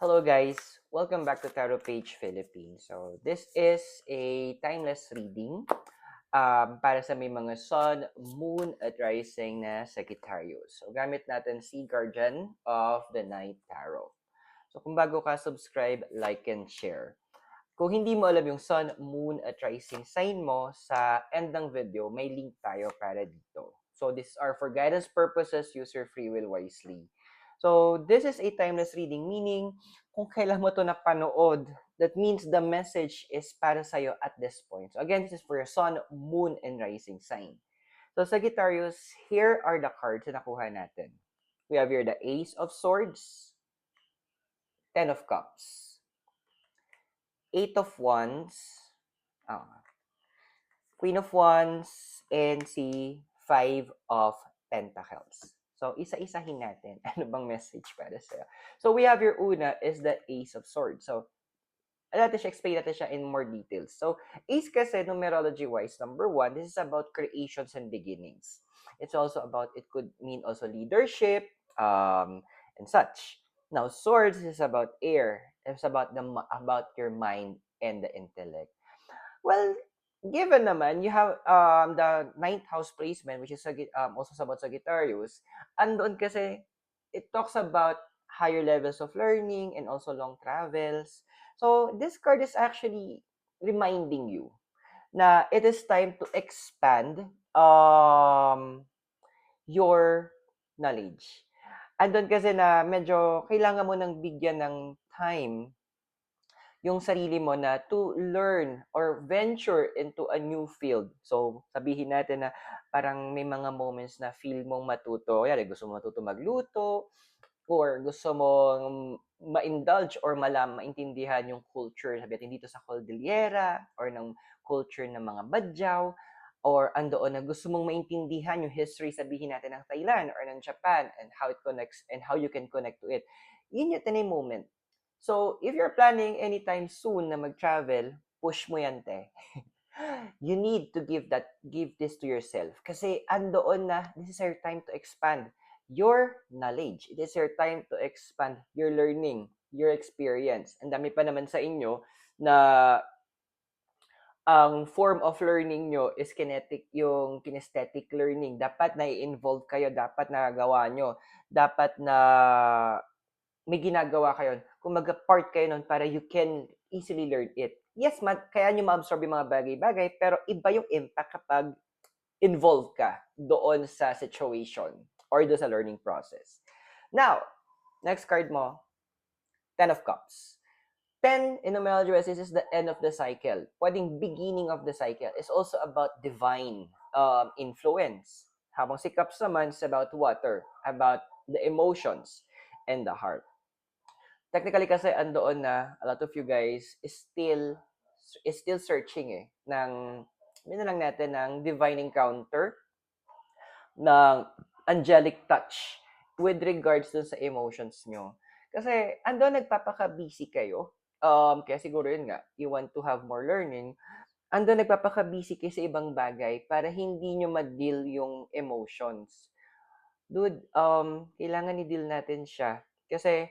Hello guys, welcome back to Tarot Page Philippines. So this is a timeless reading para sa may mga Sun, Moon at Rising na Sagittarius. So gamit natin si Guardian of the Night Tarot. So kung bago ka, subscribe, like, and share. Kung hindi mo alam yung Sun, Moon at Rising sign mo, sa end ng video, may link tayo para dito. So these are for guidance purposes, use your free will wisely. So this is a timeless reading, meaning kung kailan mo to napanood, that means the message is para sa'yo at this point. So again, this is for your Sun, Moon, and Rising sign. So Sagittarius, here are the cards na nakuha natin. We have here the Ace of Swords, Ten of Cups, Eight of Wands, Queen of Wands, and si Five of Pentacles. So, isa-isahin natin. Ano bang message para sa'yo? So, we have your una is the Ace of Swords. So, explain natin siya in more details. So, Ace kasi, numerology-wise, number one, this is about creations and beginnings. It's also about, it could mean also leadership, and such. Now, Swords is about air. It's about your mind and the intellect. Well, given naman, you have the ninth house placement, which is also about Sagittarius. Andoon kasi, it talks about higher levels of learning and also long travels. So, this card is actually reminding you na it is time to expand your knowledge. Andun kasi na medyo kailangan mo nang bigyan ng time yung sarili mo na to learn or venture into a new field. So, sabihin natin na parang may mga moments na feel mong matuto. Yari, gusto mo matuto magluto, or gusto mong ma-indulge or maintindihan yung culture, sabi natin dito sa Cordillera, or ng culture ng mga Badyaw, or andoon na gusto mong maintindihan yung history, sabihin natin ng Thailand or ng Japan, and how it connects and how you can connect to it. Yun yung moment. So, if you're planning anytime soon na mag-travel, push mo yan, te. You need to give this to yourself. Kasi andoon na, this is your time to expand your knowledge. It is your time to expand your learning, your experience. Ang dami pa naman sa inyo na ang form of learning nyo is yung kinesthetic learning. Dapat na i-involve kayo, dapat nagagawa nyo, dapat na may ginagawa kayo. Kung mag-part kayo nun para you can easily learn it. Yes, kaya nyo ma-absorb yung mga bagay-bagay, pero iba yung impact kapag involved ka doon sa situation or doon sa learning process. Now, next card mo, Ten of Cups. 10 in numerology this is the end of the cycle. Pwedeng beginning of the cycle. It's also about divine influence. Habang si Cups naman is about water, about the emotions and the heart. Technically kasi andoon na a lot of you guys is still searching ng lang natin ng divine encounter, ng angelic touch with regards dun sa emotions nyo. Kasi andun nagpapaka-busy kayo. Kaya siguro yun nga, you want to have more learning. Andun nagpapaka-busy kayo sa ibang bagay para hindi nyo ma-deal yung emotions. Dude, kailangan i-deal natin siya. Kasi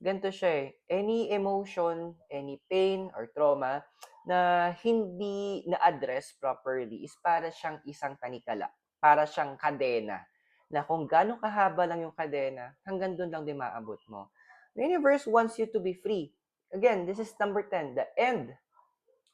ganito siya any emotion, any pain or trauma na hindi na-address properly is para siyang isang tanikala, para siyang kadena, na kung gaano kahaba lang yung kadena, hanggang doon lang din maabot mo. The universe wants you to be free. Again, this is number 10, the end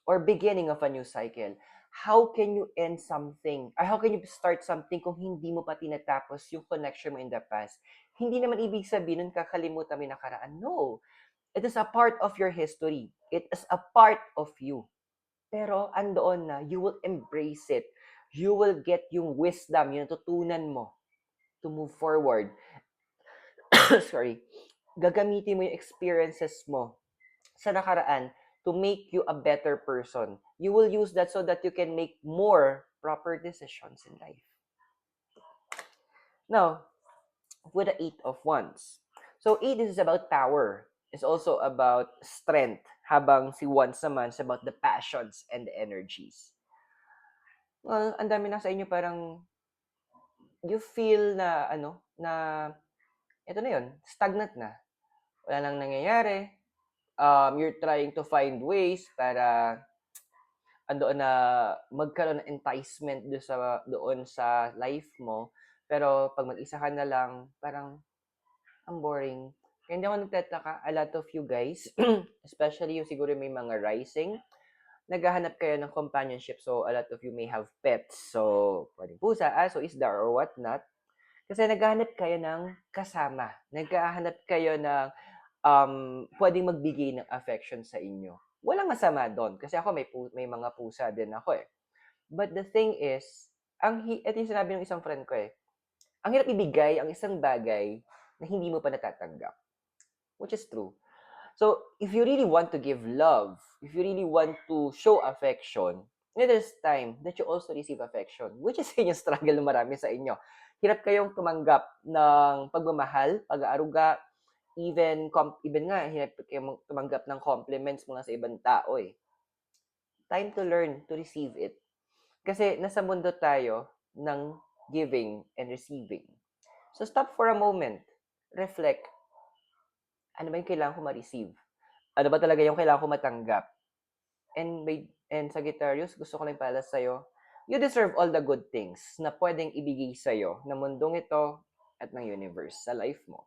or beginning of a new cycle. How can you end something? Or how can you start something kung hindi mo pa tinatapos yung connection mo in the past? Hindi naman ibig sabihin nun kakalimutan mo yung nakaraan. No. It is a part of your history. It is a part of you. Pero andoon na, you will embrace it. You will get yung wisdom, yung natutunan mo to move forward. Sorry. Gagamitin mo yung experiences mo sa nakaraan to make you a better person. You will use that so that you can make more proper decisions in life. Now, with the Eight of Wands. So, Eight is about power. It's also about strength. Habang si Wands naman is about the passions and the energies. Well, ang dami na sa inyo parang you feel na, na ito na yun, stagnant na. wala nang nangyayari. You're trying to find ways para andoon na magkaroon ng enticement doon sa life mo. Pero pag mag-isa ka na lang, parang ang boring. Kaya hindi ako nagtataka, a lot of you guys, especially yung siguro may mga rising, naghahanap kayo ng companionship. So, a lot of you may have pets. So, pwedeng pusa, aso, isda, or whatnot. Kasi naghahanap kayo ng kasama. Naghahanap kayo ng pwedeng magbigay ng affection sa inyo. Walang masama doon. Kasi ako may mga pusa din ako eh. But the thing is, ito yung sinabi ng isang friend ko eh, ang hirap ibigay ang isang bagay na hindi mo pa natatanggap. Which is true. So, if you really want to give love, if you really want to show affection, it is time that you also receive affection, which is yung struggle ng marami sa inyo. Hirap kayong tumanggap ng pagmamahal, pag-aaruga, even nga, hirap kayong tumanggap ng compliments mula sa ibang tao eh. Time to learn to receive it. Kasi nasa mundo tayo ng giving and receiving. So stop for a moment. Reflect. Ano ba yung kailangan ko ma-receive? Ano ba talaga yung kailangan ko matanggap? And Sagittarius, gusto ko lang pala sa'yo, you deserve all the good things na pwedeng ibigay sa'yo ng mundong ito at ng universe sa life mo.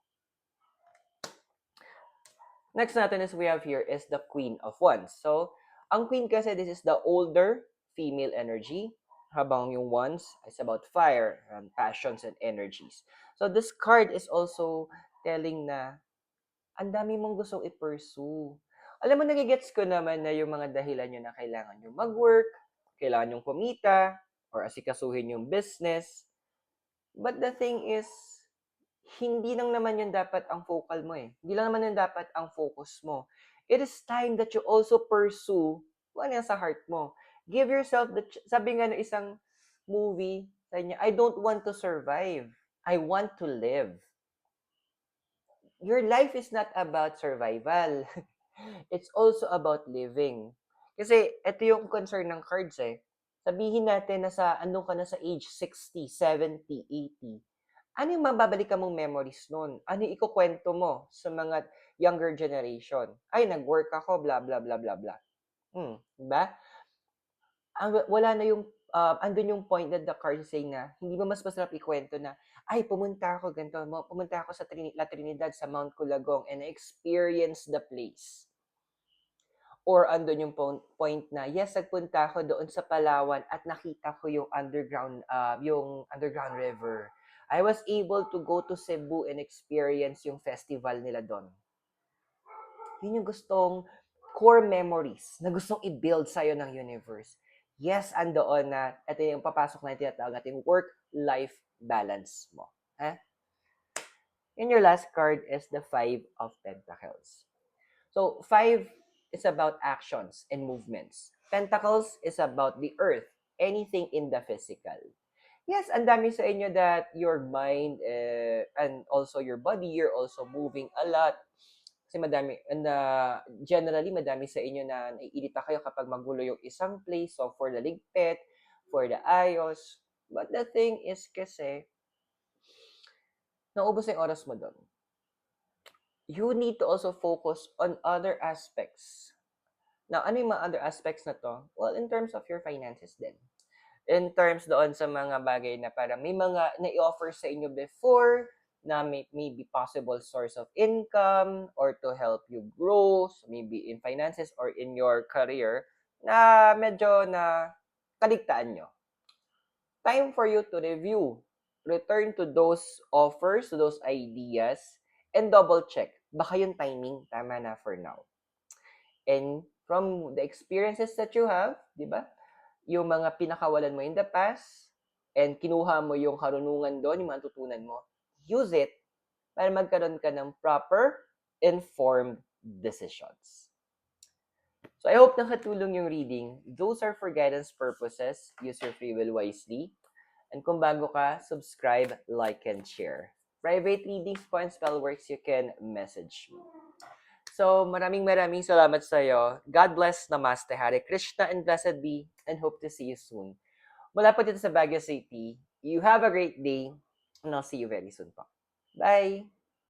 Next natin is we have here is the Queen of Wands. So, ang Queen kasi, this is the older female energy, habang yung Wands is about fire, passions, and energies. So, this card is also telling na ang dami mong gustong i-pursue. Alam mo, nagigets ko naman na yung mga dahilan nyo na kailangan nyo mag-work, kailangan nyo kumita, or asikasuhin yung business. But the thing is, hindi lang naman yun dapat ang focal mo eh. Hindi lang naman yun dapat ang focus mo. It is time that you also pursue kung ano yan sa heart mo. Give yourself sabi nga ng isang movie, sabi niya, I don't want to survive. I want to live. Your life is not about survival. It's also about living. Kasi ito yung concern ng cards eh. Sabihin natin na ano ka na sa age 60, 70, 80. Ano yung mababalikan mong memories nun? Ano yung ikukwento mo sa mga younger generation? Ay, nag-work ako, blah, blah, blah, blah, blah. Diba? Wala na yung, andun yung point that the card is saying na, hindi ba mas masarap ikwento na, ay, pumunta ako sa La Trinidad, sa Mount Culagong, and I experienced the place. Or andun yung point na, yes, nagpunta ako doon sa Palawan at nakita ko yung underground river. I was able to go to Cebu and experience yung festival nila doon. Yun yung gustong core memories na gustong i-build sa'yo ng universe. Yes, andoon na, ito yung papasok na tinatawag natin work-life balance mo. And your last card is the 5 of Pentacles. So, 5 is about actions and movements. Pentacles is about the earth, anything in the physical. Yes, ang dami sa inyo that your mind and also your body, you're also moving a lot. Kasi generally, madami sa inyo na naiirita kayo kapag magulo yung isang place. So, for the ligpit, for the ayos. But the thing is kasi, naubos na yung oras mo doon. You need to also focus on other aspects. Now, ano yung mga other aspects na to? Well, in terms of your finances din. In terms doon sa mga bagay na parang may mga na-i-offer sa inyo before na may be possible source of income or to help you grow, so maybe in finances or in your career, na medyo na kaligtaan nyo. Time for you to review. Return to those offers, to those ideas, and double check. Baka yung timing, tama na for now. And from the experiences that you have, di ba? Yung mga pinakawalan mo in the past, and kinuha mo yung karunungan doon, yung mga tutunan mo, use it para magkaroon ka ng proper, informed decisions. So I hope nakatulong yung reading. Those are for guidance purposes. Use your free will wisely. And kung bago ka, subscribe, like, and share. Private readings po and spell works, you can message me. So, maraming salamat sa iyo. God bless, Namaste, Hare Krishna, and blessed be, and hope to see you soon. Mula po dito sa Baguio City, you have a great day, and I'll see you very soon po. Bye!